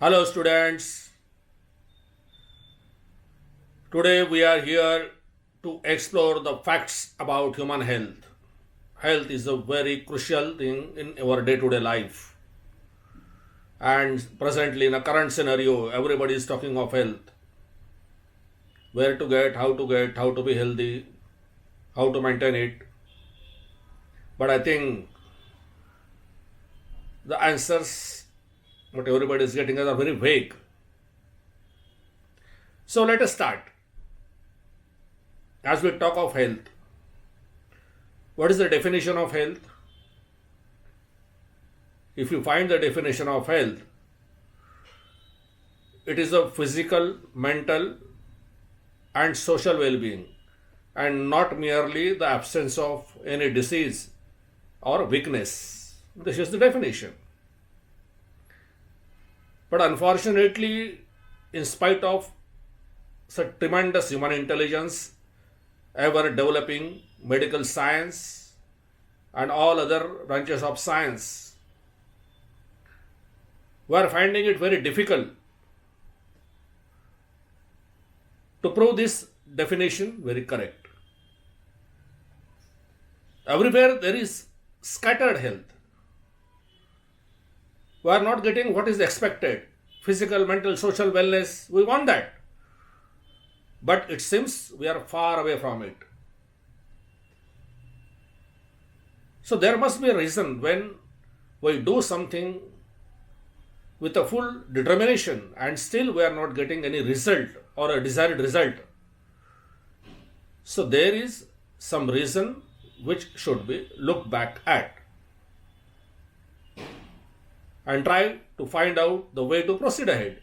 Hello, students. Today we are here to explore the facts about human health. Health is a very crucial thing in our day to day life. And presently, in a current scenario, everybody is talking of health. Where to get, how to be healthy, how to maintain it. But I think the answers what everybody is getting are very vague. So let us start. As we talk of health, what is the definition of health? If you find the definition of health, it is a physical, mental, and social well being, and not merely the absence of any disease or weakness. This is the definition. But unfortunately, in spite of such tremendous human intelligence, ever developing medical science, and all other branches of science, we are finding it very difficult to prove this definition very correct. Everywhere there is scattered health. We are not getting what is expected. Physical, mental, social wellness, we want that. But it seems we are far away from it. So there must be a reason when we do something with a full determination and still we are not getting any result or a desired result. So there is some reason which should be looked back at and try to find out the way to proceed ahead.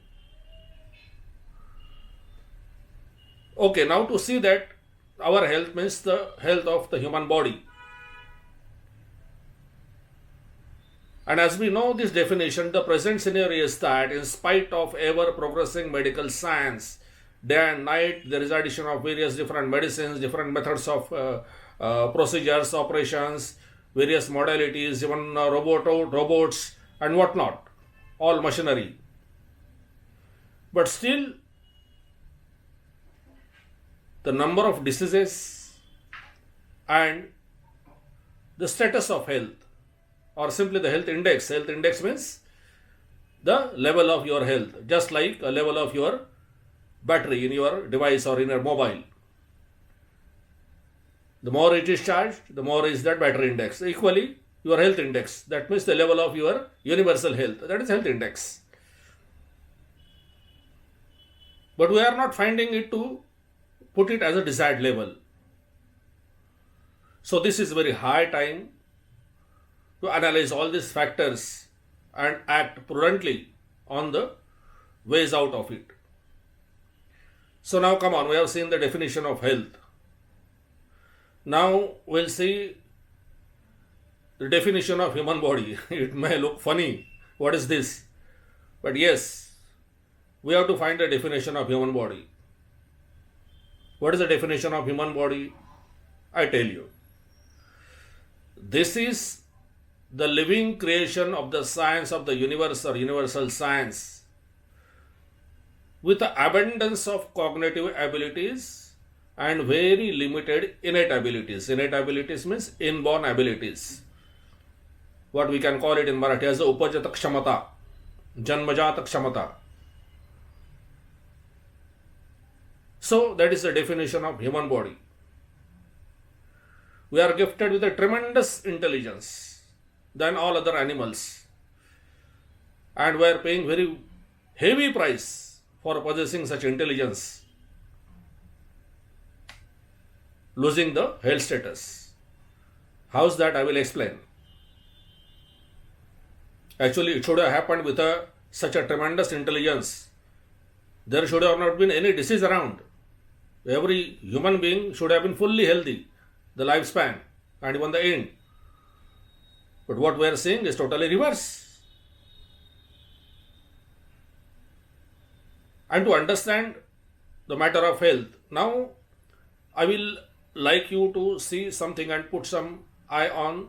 Okay, now to see that our health means the health of the human body. And as we know this definition, the present scenario is that in spite of ever progressing medical science, day and night there is addition of various different medicines, different methods of procedures, operations, various modalities, even robots and whatnot, all machinery. But still, the number of diseases and the status of health, or simply the health index. Health index means the level of your health, just like a level of your battery in your device or in your mobile. The more it is charged, the more is that battery index. Equally, your health index, that means the level of your universal health, that is health index. But we are not finding it to put it as a desired level. So this is very high time to analyze all these factors and act prudently on the ways out of it. So now come on, we have seen the definition of health. Now we'll see the definition of human body. It may look funny. What is this? But yes, we have to find a definition of human body. What is the definition of human body? I tell you. This is the living creation of the science of the universe or universal science with the abundance of cognitive abilities and very limited innate abilities. Innate abilities means inborn abilities. What we can call it in Marathi as upajata kshamata, janmajata kshamata. So that is the definition of human body. We are gifted with a tremendous intelligence than all other animals, and we are paying very heavy price for possessing such intelligence, losing the health status. How's that? I will explain. Actually, it should have happened with such a tremendous intelligence. There should have not been any disease around. Every human being should have been fully healthy, the lifespan and even the end. But what we are seeing is totally reverse. And to understand the matter of health, now I will like you to see something and put some eye on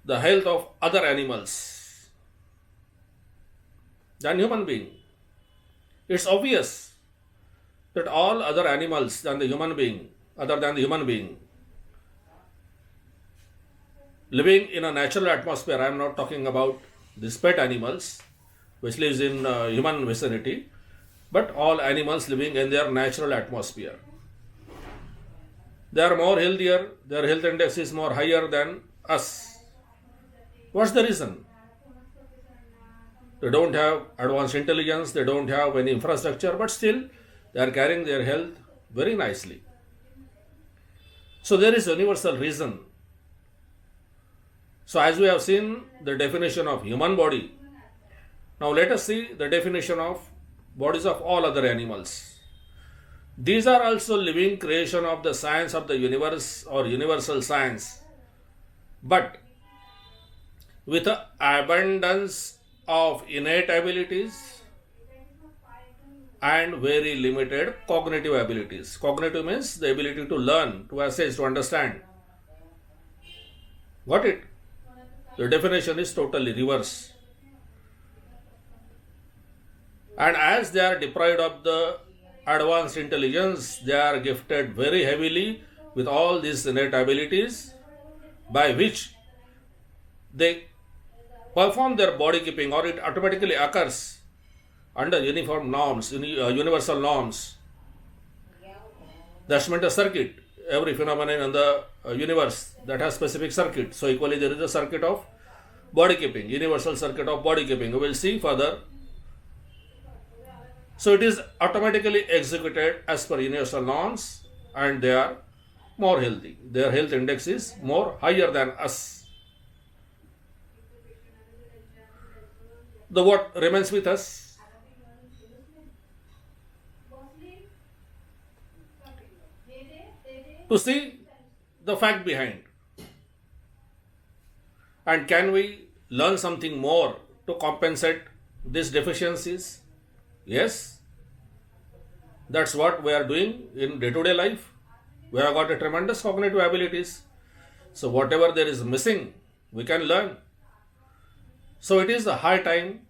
the health of other animals. than human being. It's obvious that all other animals than the human being, other than the human being, living in a natural atmosphere, I am not talking about these pet animals which lives in human vicinity, but all animals living in their natural atmosphere. They are more healthier, their health index is more higher than us. What's the reason? They don't have advanced intelligence, they don't have any infrastructure, but still they are carrying their health very nicely. So there is universal reason. So as we have seen the definition of human body, now let us see the definition of bodies of all other animals. These are also living creation of the science of the universe or universal science, but with an abundance of innate abilities and very limited cognitive abilities. Cognitive means the ability to learn, to assess, to understand. Got it? The definition is totally reverse. And as they are deprived of the advanced intelligence, they are gifted very heavily with all these innate abilities by which they perform their body keeping, or it automatically occurs under uniform norms, universal norms. That's meant a circuit. Every phenomenon in the universe that has specific circuit. So equally there is a circuit of body keeping, universal circuit of body keeping. We will see further. So it is automatically executed as per universal norms, and they are more healthy. Their health index is more higher than us. The what remains with us? To see the fact behind. And can we learn something more to compensate these deficiencies? Yes. That's what we are doing in day-to-day life. We have got a tremendous cognitive abilities. So whatever there is missing, we can learn. So it is a high time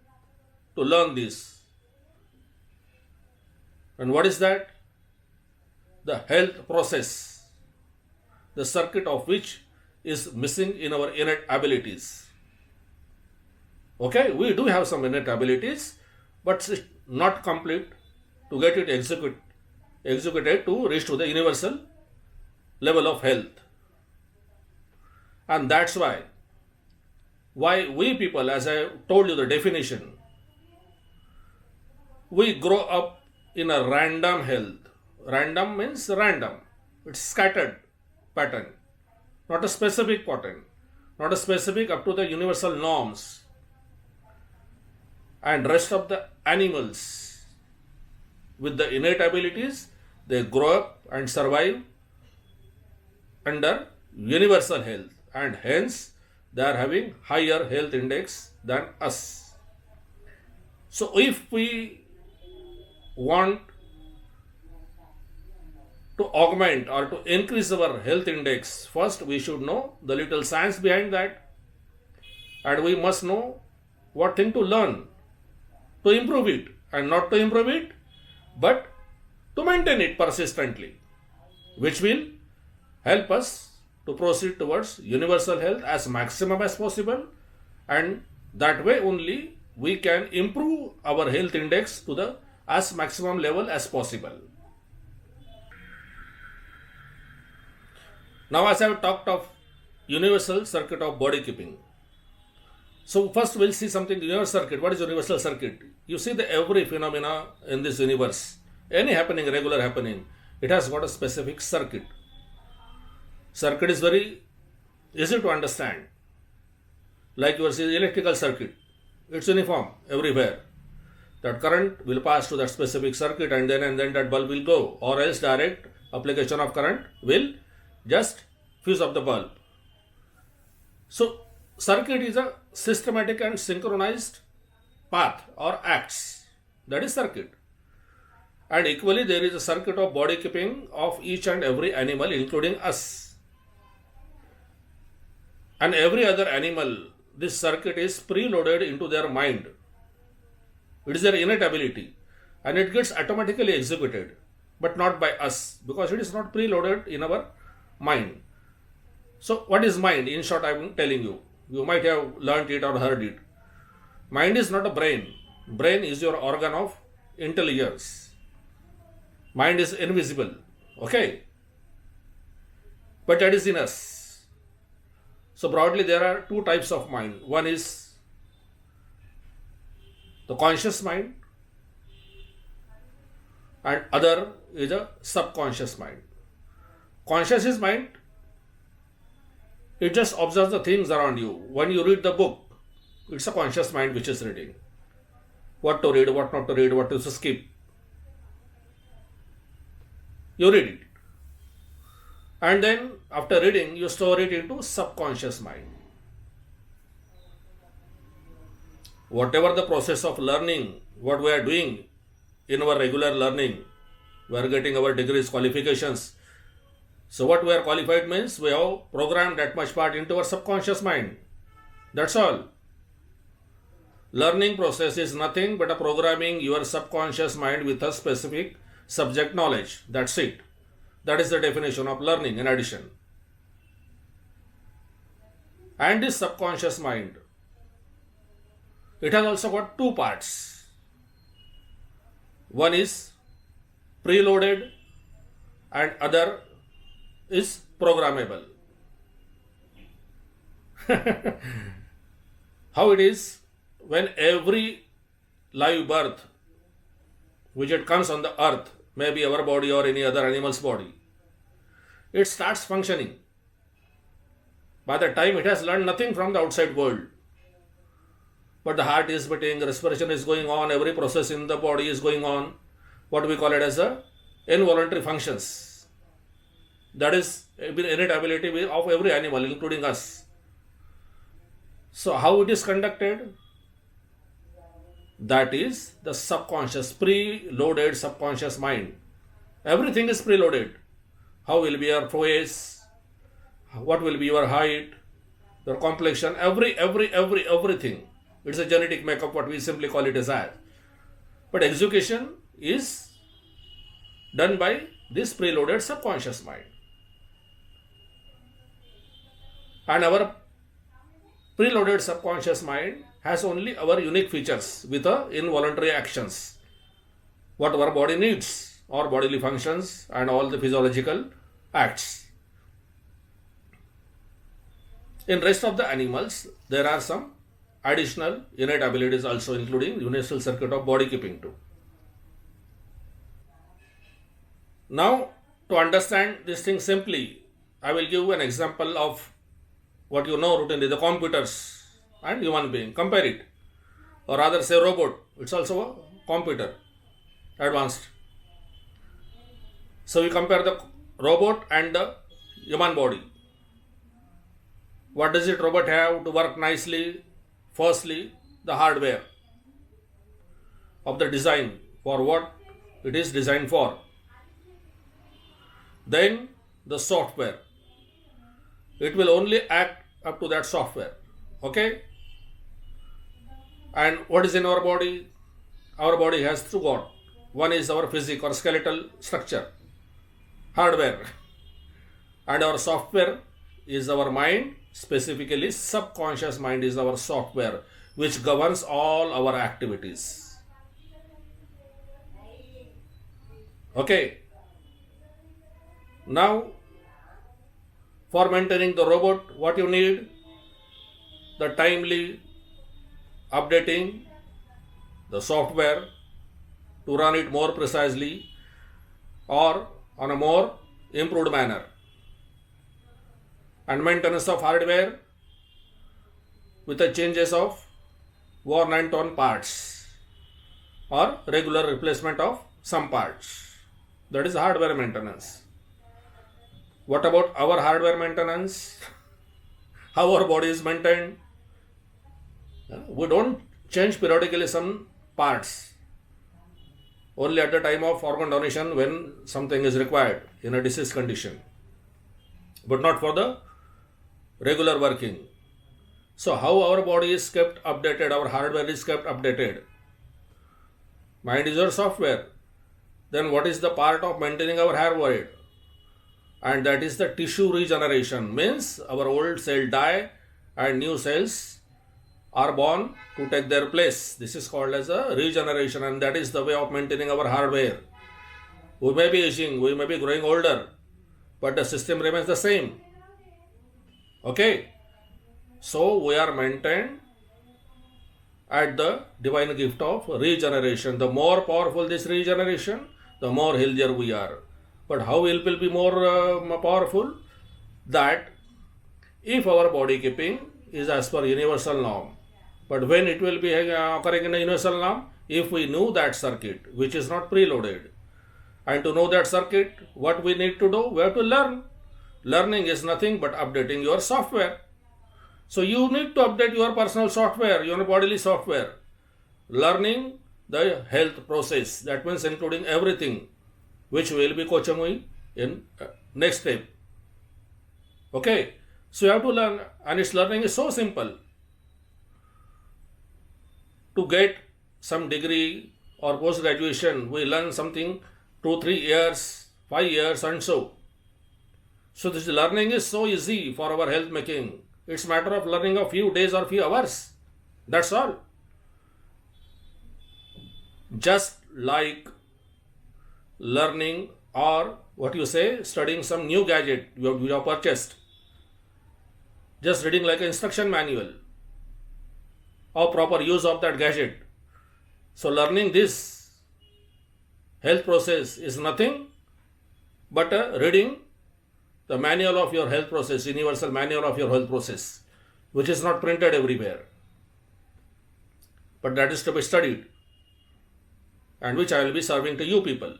to learn this. And what is that? The health process, the circuit of which is missing in our innate abilities. Okay, we do have some innate abilities, but it's not complete to get it executed to reach to the universal level of health. And that's why we people, as I told you the definition, we grow up in a random health. Random means random. It's scattered pattern, not a specific pattern, not a specific up to the universal norms. And rest of the animals with the innate abilities, they grow up and survive under universal health, and hence they are having higher health index than us. So if we want to augment or to increase our health index, first we should know the little science behind that, and we must know what thing to learn to improve it, and not to improve it, but to maintain it persistently, which will help us to proceed towards universal health as maximum as possible, and that way only we can improve our health index to the as maximum level as possible. Now, as I have talked of universal circuit of body keeping, so first we'll see something universal circuit. What is universal circuit? You see the every phenomena in this universe, any happening, regular happening, it has got a specific circuit. Circuit is very easy to understand. Like your electrical circuit, it's uniform everywhere. That current will pass to that specific circuit, and then that bulb will go, or else direct application of current will just fuse up the bulb. So circuit is a systematic and synchronized path or acts. That is circuit. And equally there is a circuit of body keeping of each and every animal, including us. And every other animal, this circuit is preloaded into their mind. It is their innate ability and it gets automatically executed, but not by us because it is not preloaded in our mind. So, what is mind? In short, I am telling you. You might have learnt it or heard it. Mind is not a brain. Brain is your organ of intelligence. Mind is invisible. Okay? But that is in us. So, broadly, there are two types of mind. One is the conscious mind, and other is a subconscious mind. Conscious is mind. It just observes the things around you. When you read the book, it's a conscious mind which is reading. What to read, what not to read, what to skip. You read it. And then after reading, you store it into subconscious mind. Whatever the process of learning, what we are doing in our regular learning, we are getting our degrees, qualifications. So what we are qualified means we have programmed that much part into our subconscious mind. That's all. Learning process is nothing but a programming your subconscious mind with a specific subject knowledge. That's it. That is the definition of learning in addition. And this subconscious mind, it has also got two parts. One is preloaded and other is programmable. How it is when every live birth which it comes on the earth, maybe our body or any other animal's body, it starts functioning. By the time it has learned nothing from the outside world, but the heart is beating, respiration is going on, every process in the body is going on, what we call it as a involuntary functions. That is innate ability of every animal, including us. So how it is conducted? That is the subconscious, preloaded subconscious mind. Everything is preloaded. How will be your face? What will be your height? Your complexion? Everything. It's a genetic makeup, what we simply call it as. But execution is done by this preloaded subconscious mind. And our preloaded subconscious mind has only our unique features with involuntary actions. What our body needs, or bodily functions and all the physiological acts. In rest of the animals, there are some additional innate abilities also, including universal circuit of body keeping too. Now, to understand this thing simply, I will give an example of what you know routinely, the computers and human being. Compare it. Or rather say robot. It's also a computer. Advanced. So we compare the robot and the human body. What does it robot have to work nicely? Firstly, the hardware of the design for what it is designed for. Then the software. It will only act up to that software. Okay? And what is in our body? Our body has two God. One is our physical or skeletal structure, hardware. And our software is our mind, specifically subconscious mind is our software, which governs all our activities. Okay? Now, for maintaining the robot, what you need? The timely updating the software to run it more precisely or on a more improved manner. And maintenance of hardware with the changes of worn and torn parts or regular replacement of some parts. That is hardware maintenance. What about our hardware maintenance? How our body is maintained? We don't change periodically some parts. Only at the time of organ donation when something is required in a disease condition. But not for the regular working. So how our body is kept updated, our hardware is kept updated. Mind is your software. Then what is the part of maintaining our hair void? And that is the tissue regeneration. Means our old cell die and new cells are born to take their place. This is called as a regeneration, and that is the way of maintaining our hardware. We may be aging, we may be growing older, but the system remains the same. Okay? So we are maintained at the divine gift of regeneration. The more powerful this regeneration, the more healthier we are. But how it will be more powerful? That if our body keeping is as per universal norm. But when it will be occurring in a universal norm? If we know that circuit, which is not preloaded. And to know that circuit, what we need to do? We have to learn. Learning is nothing but updating your software. So you need to update your personal software, your bodily software. Learning the health process. That means including everything, which we will be coaching you in next step. Okay. So you have to learn, and its learning is so simple. To get some degree or post graduation, we learn something 2, 3 years, 5 years, and so. So this learning is so easy for our health making. It's matter of learning a few days or few hours. That's all. Just like learning or what you say, studying some new gadget you have purchased. Just reading like an instruction manual or proper use of that gadget. So learning this health process is nothing but reading the manual of your health process, universal manual of your health process, which is not printed everywhere. But that is to be studied, and which I will be serving to you people.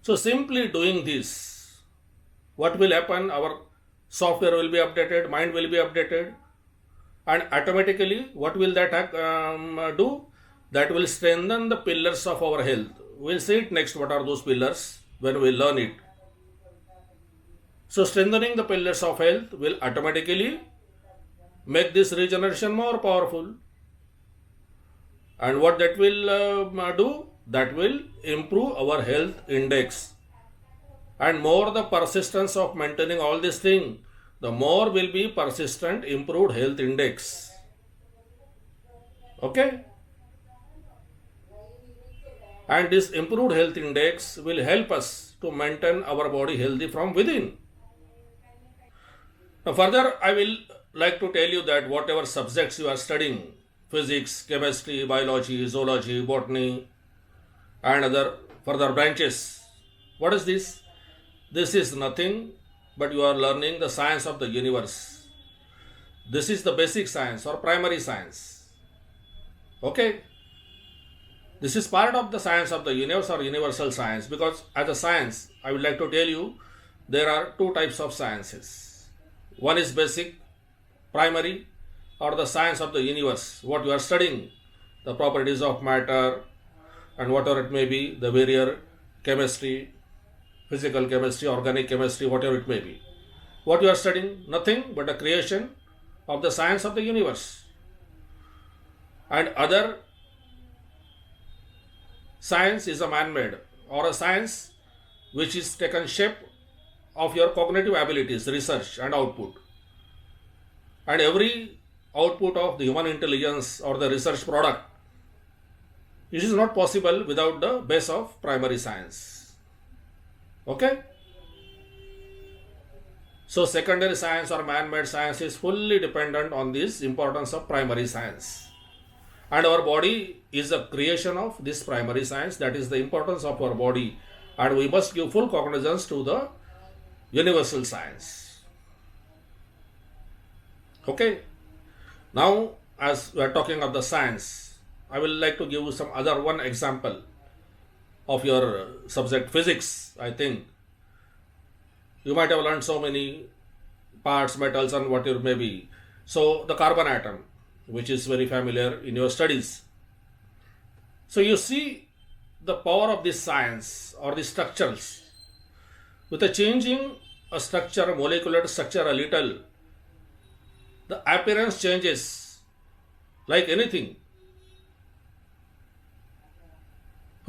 So simply doing this, what will happen? Our software will be updated, mind will be updated, and automatically what will that do? That will strengthen the pillars of our health. We'll see it next, what are those pillars when we learn it. So strengthening the pillars of health will automatically make this regeneration more powerful. And what that will do? That will improve our health index. And more the persistence of maintaining all these things, the more will be persistent improved health index. Okay? And this improved health index will help us to maintain our body healthy from within. Now further, I will like to tell you that whatever subjects you are studying, physics, chemistry, biology, zoology, botany, and other further branches, what is this? This is nothing but you are learning the science of the universe. This is the basic science or primary science. Okay? This is part of the science of the universe or universal science, because as a science, I would like to tell you, there are two types of sciences. One is basic, primary, or the science of the universe, what you are studying, the properties of matter and whatever it may be, the various chemistry, physical chemistry, organic chemistry, whatever it may be. What you are studying, nothing but a creation of the science of the universe. And other science is a man-made, or a science which is taken shape of your cognitive abilities, research and output. And every output of the human intelligence or the research product, it is not possible without the base of primary science. Okay? So secondary science or man-made science is fully dependent on this importance of primary science. And our body is a creation of this primary science. That is the importance of our body. And we must give full cognizance to the universal science. Okay? Now, as we are talking of the science, I will like to give you some other one example of your subject physics. I think you might have learned so many parts, metals and whatever may be. So the carbon atom, which is very familiar in your studies. So you see the power of this science or the structures. With a changing a structure, molecular structure a little, the appearance changes like anything.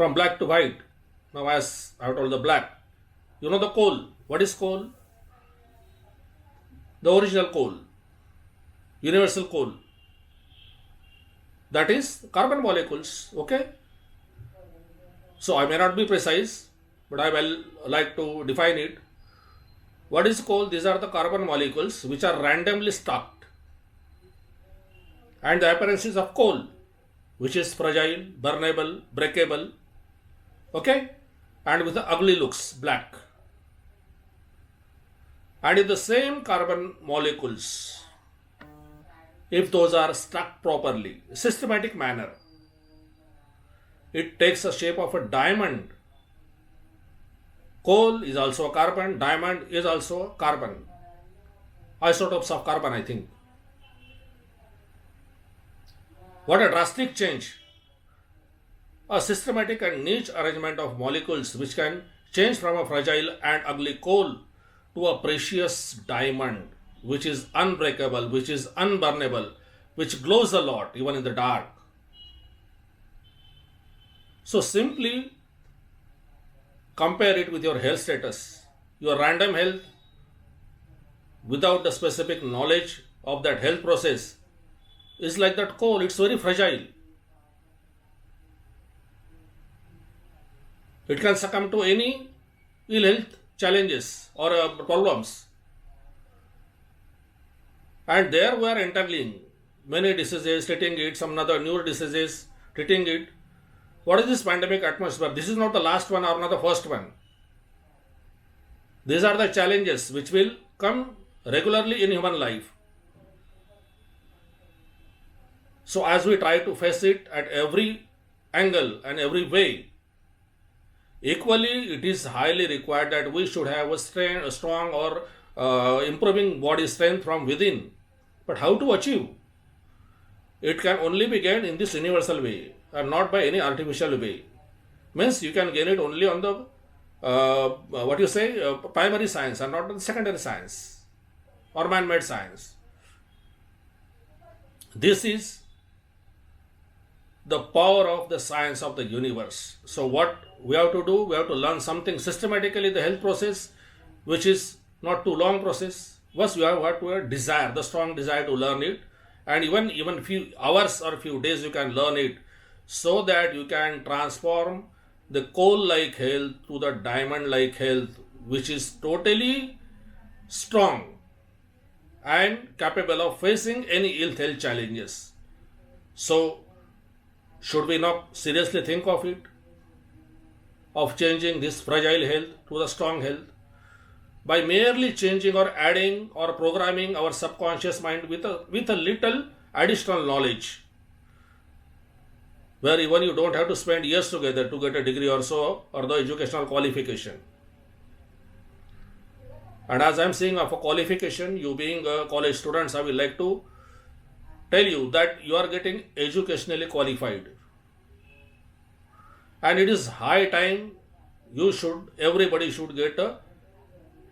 from black to white. Now, as I have told the black, you know the coal. What is coal? The original coal, universal coal. That is carbon molecules. Okay. So I may not be precise, but I will like to define it. What is coal? These are the carbon molecules which are randomly stacked. And the appearances of coal, which is fragile, burnable, breakable, okay, and with the ugly looks, black. And if the same carbon molecules, if those are stuck properly, systematic manner, it takes the shape of a diamond. Coal is also a carbon, diamond is also a carbon. Isotopes of carbon, I think. What a drastic change. A systematic and niche arrangement of molecules which can change from a fragile and ugly coal to a precious diamond, which is unbreakable, which is unburnable, which glows a lot even in the dark. So simply compare it with your health status. Your random health without the specific knowledge of that health process is like that coal, it's very fragile. It can succumb to any ill health challenges or problems. And there we are entangling many diseases, treating it, some other new diseases, treating it. What is this pandemic atmosphere? This is not the last one or not the first one. These are the challenges which will come regularly in human life. So as we try to face it at every angle and every way, equally it is highly required that we should have a strong or improving body strength from within. But how to achieve? It can only be gained in this universal way and not by any artificial way. Means you can gain it only on the primary science and not the secondary science or man-made science. This is the power of the science of the universe. So what we have to do, we have to learn something systematically, the health process, which is not too long process. First you have to desire, the strong desire to learn it, and even few hours or few days you can learn it, so that you can transform the coal-like health to the diamond-like health, which is totally strong and capable of facing any ill health challenges. So should we not seriously think of it, of changing this fragile health to the strong health, by merely changing or adding or programming our subconscious mind with a little additional knowledge, where even you don't have to spend years together to get a degree or so, or the educational qualification. And as I am saying of a qualification, you being a college students, I will like to tell you that you are getting educationally qualified. And it is high time everybody should get a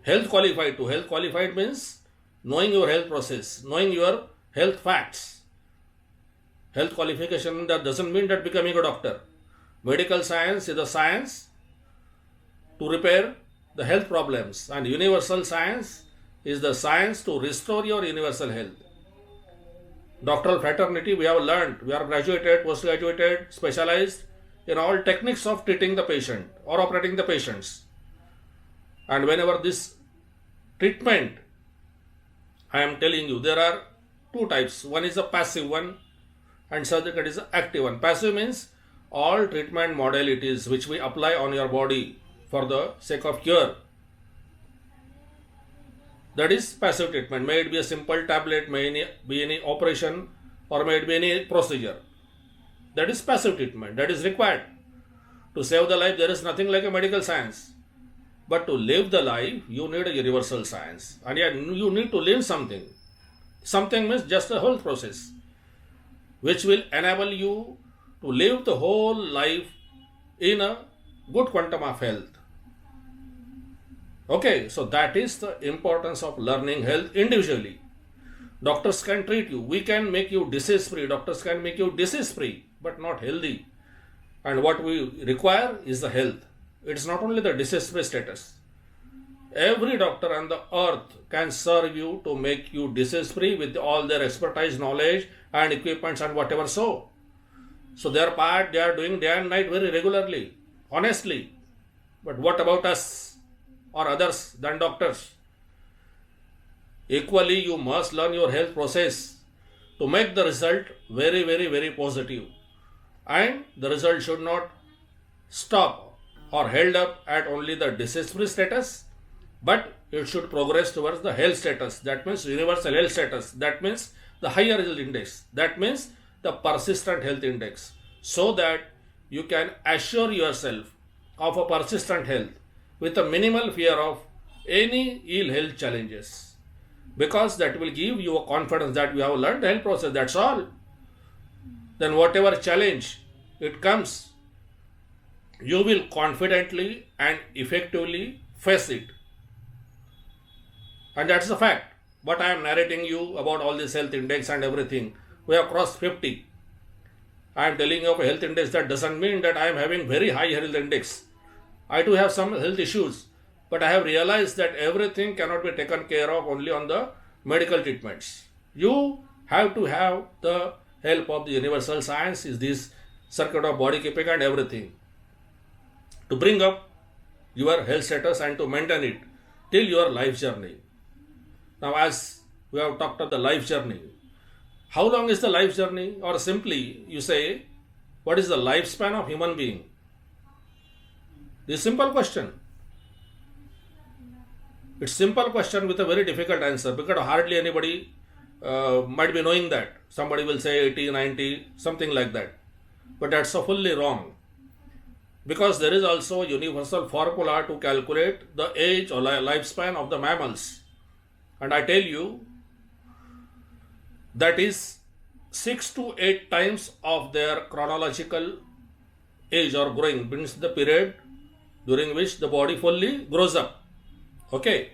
health qualified too. Health qualified means knowing your health process, knowing your health facts. Health qualification, that doesn't mean that becoming a doctor. Medical science is the science to repair the health problems, and universal science is the science to restore your universal health. Doctoral fraternity, we have learned, we are graduated, postgraduated, specialized in all techniques of treating the patient or operating the patients. And whenever this treatment, I am telling you, there are two types. One is a passive one and second is an active one. Passive means all treatment modalities which we apply on your body for the sake of cure. That is passive treatment. May it be a simple tablet, may it be any operation, or may it be any procedure. That is passive treatment. That is required. To save the life, there is nothing like a medical science. But to live the life, you need a universal science. And yet you need to learn something. Something means just a whole process, which will enable you to live the whole life in a good quantum of health. Okay, so that is the importance of learning health individually. Doctors can treat you. We can make you disease free. Doctors can make you disease free, but not healthy. And what we require is the health. It's not only the disease-free status. Every doctor on the earth can serve you to make you disease-free with all their expertise, knowledge, and equipments and whatever so. So their part they are doing day and night very regularly, honestly. But what about us or others than doctors? Equally, you must learn your health process to make the result very, very, very positive. And the result should not stop or held up at only the disease-free status, but it should progress towards the health status. That means universal health status. That means the higher health index. That means the persistent health index. So that you can assure yourself of a persistent health with a minimal fear of any ill health challenges. Because that will give you a confidence that you have learned the health process. That's all. Then whatever challenge it comes, you will confidently and effectively face it. And that's the fact. But I am narrating you about all this health index and everything. We have crossed 50. I am telling you of a health index. That doesn't mean that I am having very high health index. I do have some health issues. But I have realized that everything cannot be taken care of only on the medical treatments. You have to have the help of the universal science, is this circuit of body keeping and everything, to bring up your health status and to maintain it till your life journey. Now, as we have talked of the life journey, how long is the life journey? Or simply you say, what is the lifespan of human being? This simple question. It's simple question with a very difficult answer, because hardly anybody might be knowing that. Somebody will say 80, 90, something like that. But that's so fully wrong. Because there is also a universal formula to calculate the age or lifespan of the mammals. And I tell you, that is 6 to 8 times of their chronological age or growing, means the period during which the body fully grows up. Okay.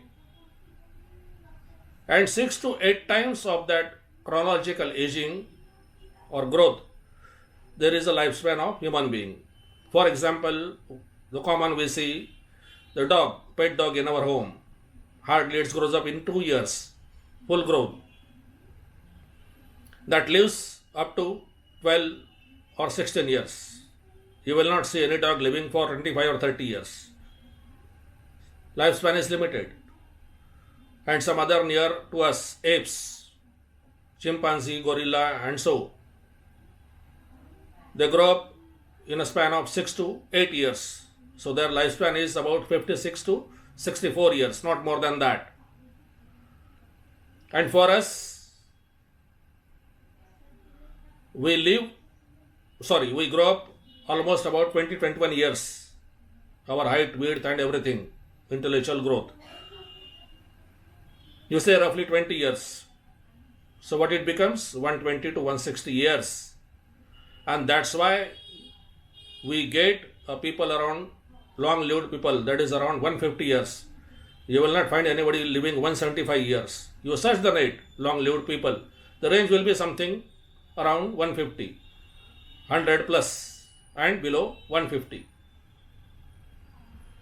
And 6 to 8 times of that chronological aging or growth, there is a lifespan of human being. For example, the common we see, the dog, pet dog in our home, hardly it grows up in 2 years, full growth. That lives up to 12 or 16 years. You will not see any dog living for 25 or 30 years. Lifespan is limited. And some other near to us, apes, chimpanzee, gorilla, and so, they grow up in a span of 6 to 8 years. So their lifespan is about 56 to 64 years, not more than that. And for us, we grow up almost about 20-21 years. Our height, width and everything, intellectual growth. You say roughly 20 years. So what it becomes? 120 to 160 years. And that's why we get people around, long-lived people, that is around 150 years. You will not find anybody living 175 years. You search the net, long-lived people. The range will be something around 150, 100 plus and below 150.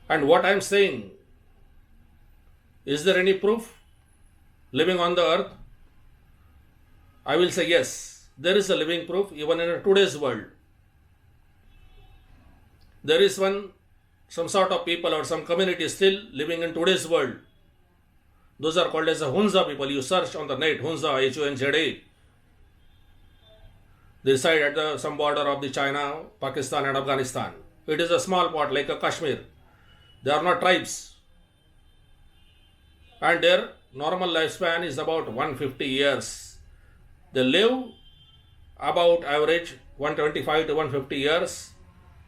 And what I am saying, is there any proof living on the earth? I will say yes, there is a living proof even in today's world. There is some sort of people or some community still living in today's world. Those are called as the Hunza people. You search on the net, Hunza, Hunza. They reside at some border of the China, Pakistan and Afghanistan. It is a small part like a Kashmir. They are not tribes. And their normal lifespan is about 150 years. They live about average 125 to 150 years.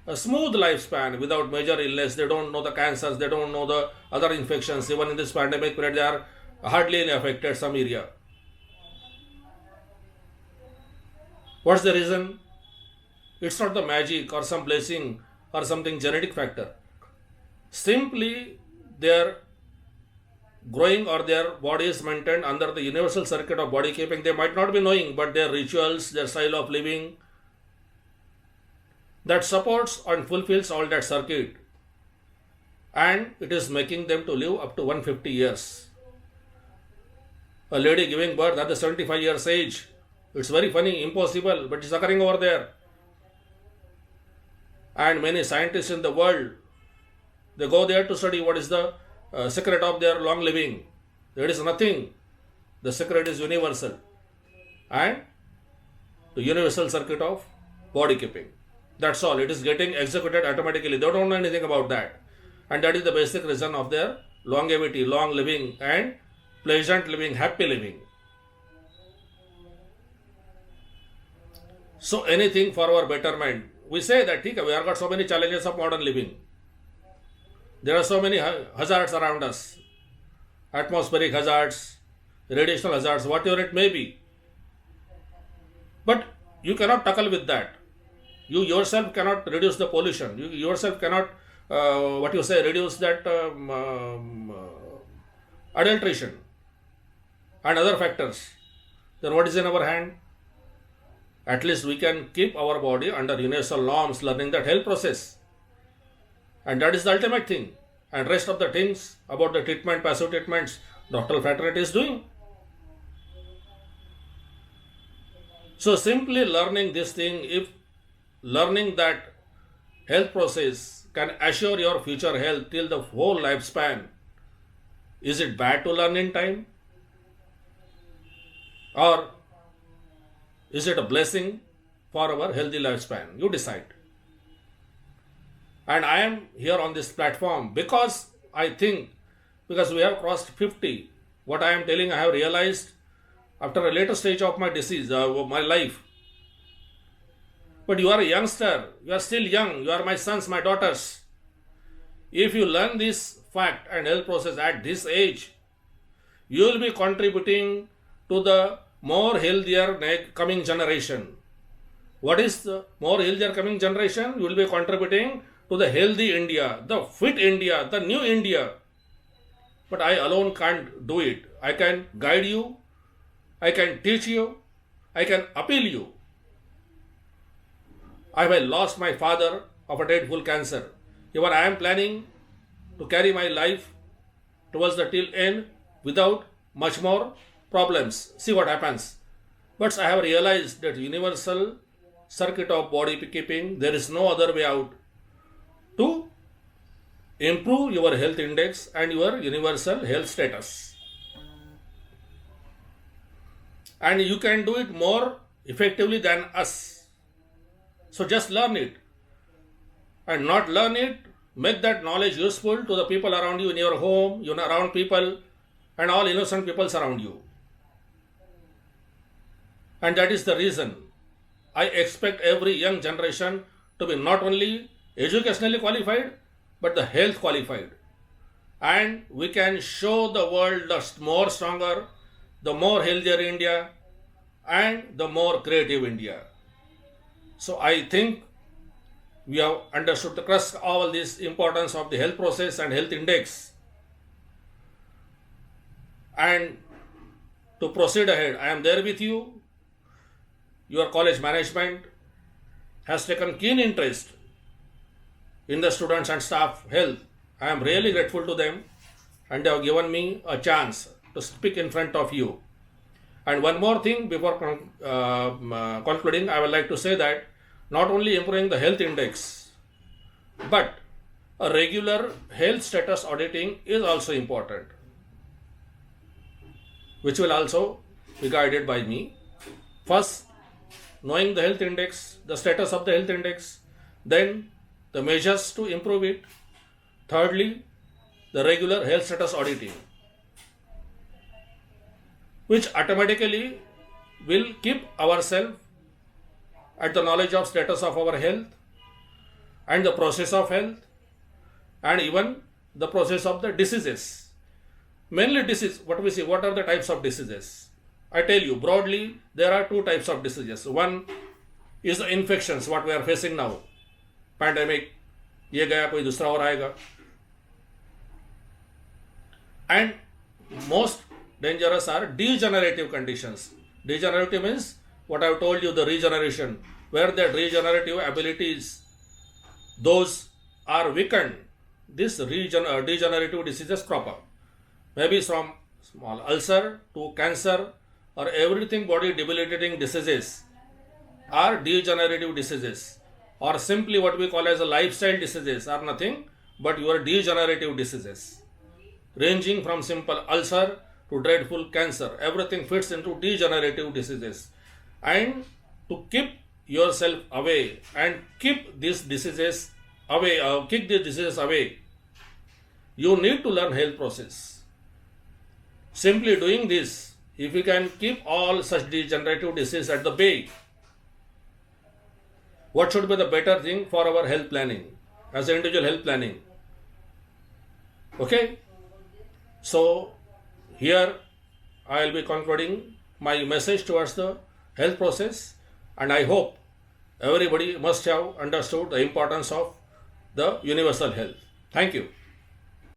A smooth lifespan without major illness. They don't know the cancers, they don't know the other infections. Even in this pandemic period, they are hardly affected some area. What's the reason? It's not the magic or some blessing or something genetic factor. Simply their growing or their body is maintained under the universal circuit of body keeping. They might not be knowing, but their rituals, their style of living, that supports and fulfills all that circuit, and it is making them to live up to 150 years. A lady giving birth at the 75 years age, it's very funny, impossible, but it's occurring over there. And many scientists in the world, they go there to study what is the secret of their long living. There is nothing. The secret is universal, and the universal circuit of body keeping. That's all. It is getting executed automatically. They don't know anything about that. And that is the basic reason of their longevity, long living, and pleasant living, happy living. So anything for our betterment. We say that we have got so many challenges of modern living. There are so many hazards around us. Atmospheric hazards, radiational hazards, whatever it may be. But you cannot tackle with that. You yourself cannot reduce the pollution. You yourself cannot, reduce that adulteration and other factors. Then what is in our hand? At least we can keep our body under universal norms, learning that health process. And that is the ultimate thing. And rest of the things about the treatment, passive treatments, Dr. Fraternity is doing. So simply learning this thing, if learning that health process can assure your future health till the whole lifespan, is it bad to learn in time? Or is it a blessing for our healthy lifespan? You decide. And I am here on this platform because I think, because we have crossed 50, what I am telling I have realized after a later stage of my disease, my life. But you are a youngster, you are still young, you are my sons, my daughters. If you learn this fact and health process at this age, you will be contributing to the more healthier coming generation. What is the more healthier coming generation? You will be contributing to the healthy India, the fit India, the new India. But I alone can't do it. I can guide you, I can teach you, I can appeal you. I have lost my father of a dreadful cancer. Even I am planning to carry my life towards the till end without much more problems. See what happens. But I have realized that universal circuit of body keeping, there is no other way out to improve your health index and your universal health status. And you can do it more effectively than us. So just learn it. And not learn it, make that knowledge useful to the people around you in your home, around people, and all innocent people around you. And that is the reason I expect every young generation to be not only educationally qualified, but the health qualified. And we can show the world the more stronger, the more healthier India, and the more creative India. So I think we have understood the crux all this importance of the health process and health index. And to proceed ahead, I am there with you. Your college management has taken keen interest in the students and staff health. I am really grateful to them, and they have given me a chance to speak in front of you. And one more thing before concluding, I would like to say that not only improving the health index, but a regular health status auditing is also important, which will also be guided by me. First, knowing the health index, the status of the health index, then the measures to improve it. Thirdly, the regular health status auditing, which automatically will keep ourselves at the knowledge of status of our health and the process of health and even the process of the diseases. Mainly disease, what we see, what are the types of diseases? I tell you broadly, there are two types of diseases. One is the infections, what we are facing now. Pandemic, ये गया कोई दूसरा और आएगा. And most dangerous are degenerative conditions. Degenerative means what I have told you, the regeneration, where that regenerative abilities those are weakened, this degenerative diseases crop up. Maybe from small ulcer to cancer or everything body debilitating diseases are degenerative diseases, or simply what we call as a lifestyle diseases are nothing but your degenerative diseases, ranging from simple ulcer to dreadful cancer. Everything fits into degenerative diseases. And to keep yourself away and keep these diseases away, kick these diseases away, you need to learn health process. Simply doing this, if we can keep all such degenerative disease at the bay, what should be the better thing for our health planning, as an individual health planning? Okay, so here I will be concluding my message towards the health process, and I hope everybody must have understood the importance of the universal health. Thank you.